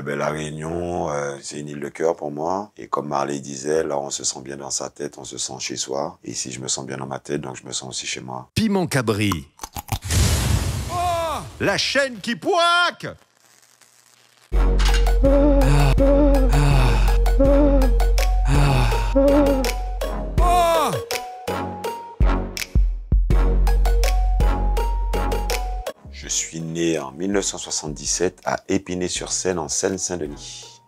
Eh ben, La Réunion, c'est une île de cœur pour moi. Et comme Marley disait, là, on se sent bien dans sa tête, on se sent chez soi. Et ici, je me sens bien dans ma tête, donc je me sens aussi chez moi. Piment Cabri. Oh, la chaîne qui poique. Je suis né en 1977 à Épinay-sur-Seine, en Seine-Saint-Denis.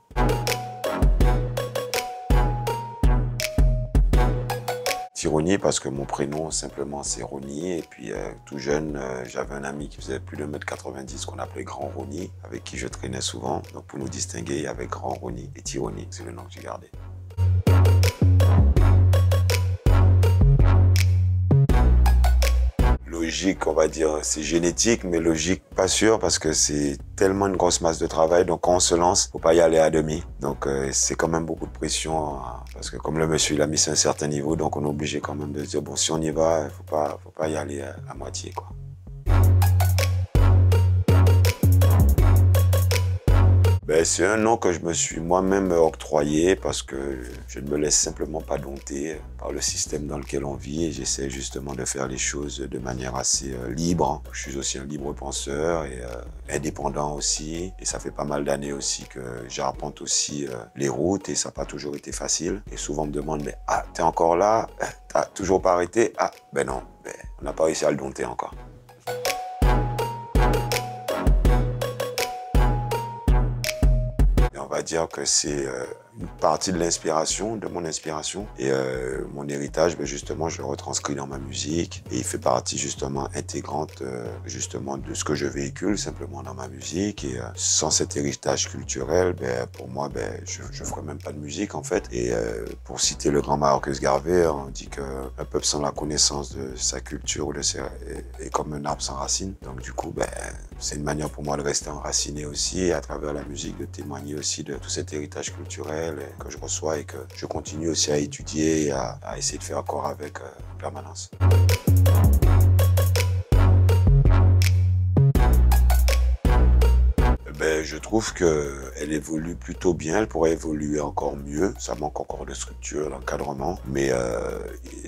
Ronny parce que mon prénom simplement c'est Ronny et puis tout jeune j'avais un ami qui faisait plus de 1m90 qu'on appelait Grand Ronny avec qui je traînais souvent, donc pour nous distinguer il y avait Grand Ronny et Tironi, c'est le nom que j'ai gardé. Logique, on va dire, c'est génétique, mais logique, pas sûr, parce que c'est tellement une grosse masse de travail, donc quand on se lance, faut pas y aller à demi. Donc c'est quand même beaucoup de pression, parce que comme le monsieur il a mis à un certain niveau, donc on est obligé quand même de se dire, bon, si on y va, faut pas y aller à moitié, quoi. Ben, c'est un nom que je me suis moi-même octroyé parce que je ne me laisse simplement pas dompter par le système dans lequel on vit et j'essaie justement de faire les choses de manière assez libre. Je suis aussi un libre penseur et indépendant aussi et ça fait pas mal d'années aussi que j'arpente aussi les routes et ça n'a pas toujours été facile. Et souvent on me demande, mais ah, t'es encore là? T'as toujours pas arrêté? Ah, ben non, ben, on n'a pas réussi à le dompter encore. On va dire que c'est une partie de l'inspiration, de mon inspiration. Et mon héritage, ben justement, je le retranscris dans ma musique. Et il fait partie justement intégrante justement de ce que je véhicule simplement dans ma musique. Et sans cet héritage culturel, ben, pour moi, ben, je ne ferais même pas de musique en fait. Et pour citer le grand Marcus Garvey, on dit qu'un peuple sans la connaissance de sa culture est comme un arbre sans racines. Donc du coup, ben, c'est une manière pour moi de rester enraciné aussi et à travers la musique de témoigner aussi de tout cet héritage culturel que je reçois et que je continue aussi à étudier et à essayer de faire corps avec en permanence. Ben, je trouve qu'elle évolue plutôt bien, elle pourrait évoluer encore mieux. Ça manque encore de structure, d'encadrement, mais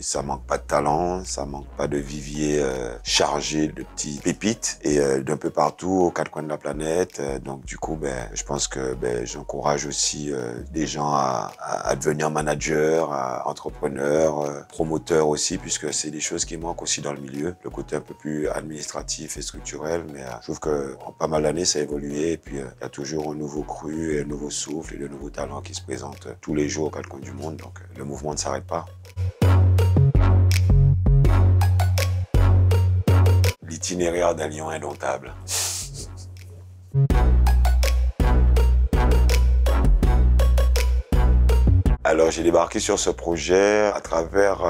ça manque pas de talent, ça manque pas de vivier chargé de petites pépites et d'un peu partout aux quatre coins de la planète. Donc du coup, ben, je pense que ben, j'encourage aussi des gens à devenir managers, entrepreneurs, promoteurs aussi, puisque c'est des choses qui manquent aussi dans le milieu, le côté un peu plus administratif et structurel. Mais je trouve qu'en pas mal d'années, ça a évolué. Et puis, il y a toujours un nouveau cru, et un nouveau souffle et de nouveaux talents qui se présentent tous les jours aux quatre coins du monde. Donc, le mouvement ne s'arrête pas. L'itinéraire d'un lion indomptable. Alors, j'ai débarqué sur ce projet à travers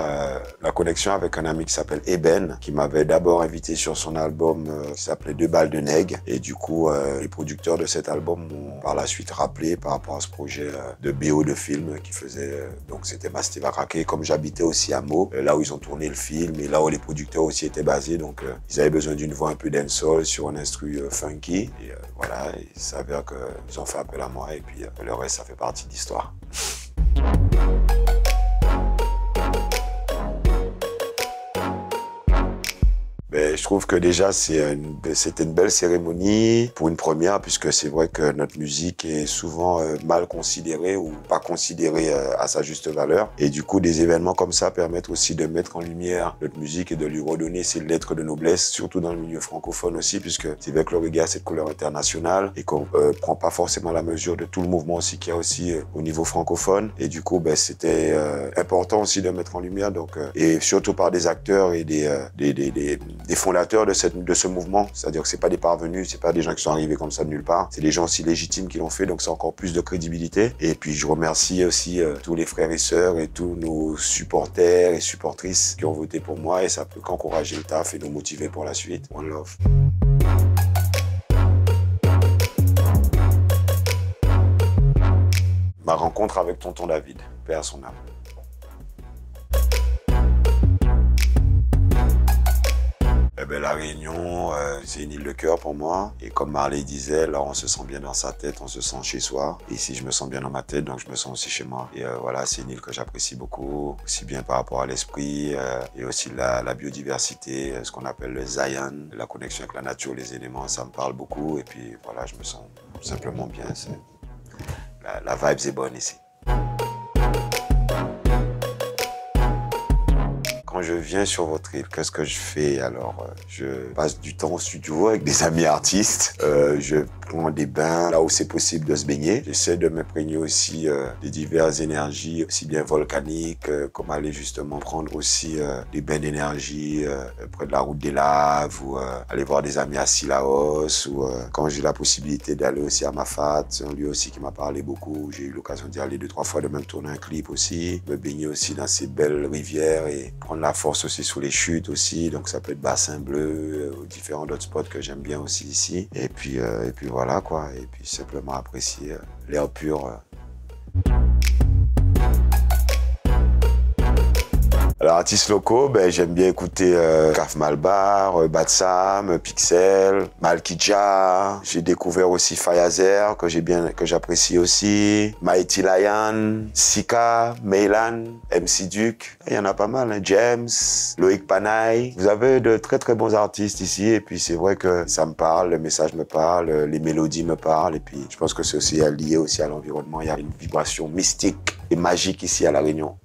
la connexion avec un ami qui s'appelle Eben, qui m'avait d'abord invité sur son album qui s'appelait 2 balles de nègre. Et du coup, les producteurs de cet album m'ont par la suite rappelé par rapport à ce projet de BO de film qui faisait, donc c'était Mastéva Krake. Comme j'habitais aussi à Meaux, là où ils ont tourné le film et là où les producteurs aussi étaient basés, donc ils avaient besoin d'une voix un peu dancehall sur un instru funky. Et voilà, il s'avère qu'ils ont fait appel à moi et puis le reste, ça fait partie de l'histoire. Ben, je trouve que déjà c'était une belle cérémonie pour une première puisque c'est vrai que notre musique est souvent mal considérée ou pas considérée à sa juste valeur et du coup des événements comme ça permettent aussi de mettre en lumière notre musique et de lui redonner ses lettres de noblesse, surtout dans le milieu francophone aussi puisque c'est vrai que le reggae a cette couleur internationale et qu'on prend pas forcément la mesure de tout le mouvement aussi qu'il y a aussi au niveau francophone et du coup ben, c'était important aussi de mettre en lumière donc et surtout par des acteurs et des fondateurs de ce mouvement, c'est-à-dire que c'est pas des parvenus, c'est pas des gens qui sont arrivés comme ça de nulle part, c'est des gens aussi légitimes qui l'ont fait, donc c'est encore plus de crédibilité. Et puis je remercie aussi tous les frères et sœurs et tous nos supporters et supportrices qui ont voté pour moi et ça peut qu'encourager le taf et nous motiver pour la suite. One love. Ma rencontre avec tonton David, paix à son âme. Eh ben, La Réunion, c'est une île de cœur pour moi. Et comme Marley disait, là, on se sent bien dans sa tête, on se sent chez soi. Et ici, je me sens bien dans ma tête, donc je me sens aussi chez moi. Et voilà, c'est une île que j'apprécie beaucoup, aussi bien par rapport à l'esprit et aussi la biodiversité, ce qu'on appelle le Zion, la connexion avec la nature, les éléments, ça me parle beaucoup. Et puis voilà, je me sens simplement bien. La vibe est bonne ici. Quand je viens sur votre île, qu'est-ce que je fais? Alors, je passe du temps au studio avec des amis artistes. Je prends des bains là où c'est possible de se baigner. J'essaie de m'imprégner aussi des diverses énergies, aussi bien volcaniques, comme aller justement prendre aussi des bains d'énergie près de la route des laves ou aller voir des amis à Sillaos ou quand j'ai la possibilité d'aller aussi à Mafat, c'est un lieu aussi qui m'a parlé beaucoup. J'ai eu l'occasion d'y aller 2-3 fois, de même tourner un clip aussi, me baigner aussi dans ces belles rivières et prendre la force aussi sous les chutes aussi, donc ça peut être Bassin Bleu, différents autres spots que j'aime bien aussi ici. Et puis voilà quoi, et puis simplement apprécier l'air pur. Alors, artistes locaux, j'aime bien écouter Kaf Malbar, Batsam, Pixel, Malkija. J'ai découvert aussi Fayazer, que j'apprécie aussi. Mighty Lion, Sika, Meylan, MC Duke. Il y en a pas mal, hein. James, Loïc Panaï. Vous avez de très très bons artistes ici. Et puis c'est vrai que ça me parle, le message me parle, les mélodies me parlent. Et puis je pense que c'est aussi lié aussi à l'environnement. Il y a une vibration mystique et magique ici à La Réunion.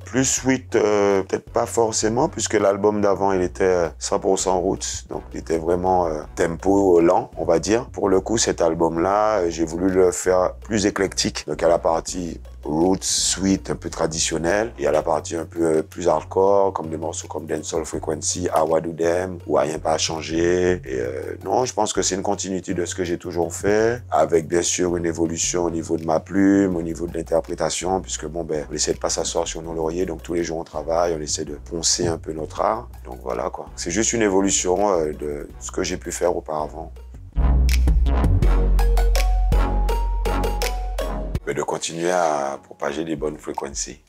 Plus sweet, peut-être pas forcément, puisque l'album d'avant, il était 100% roots, donc il était vraiment tempo lent, on va dire. Pour le coup, cet album-là, j'ai voulu le faire plus éclectique, donc à la partie roots, sweet, un peu traditionnel, et à la partie un peu plus hardcore, comme des morceaux comme Dancehall Frequency, Awadou Dem, ou Rien pas changé. Et non, je pense que c'est une continuité de ce que j'ai toujours fait, avec bien sûr une évolution au niveau de ma plume, au niveau de l'interprétation, puisque bon, on essaie de pas s'asseoir sur nos lauriers, donc tous les jours on travaille, on essaie de poncer un peu notre art. Donc voilà quoi. C'est juste une évolution de ce que j'ai pu faire auparavant. De continuer à propager des bonnes fréquencies.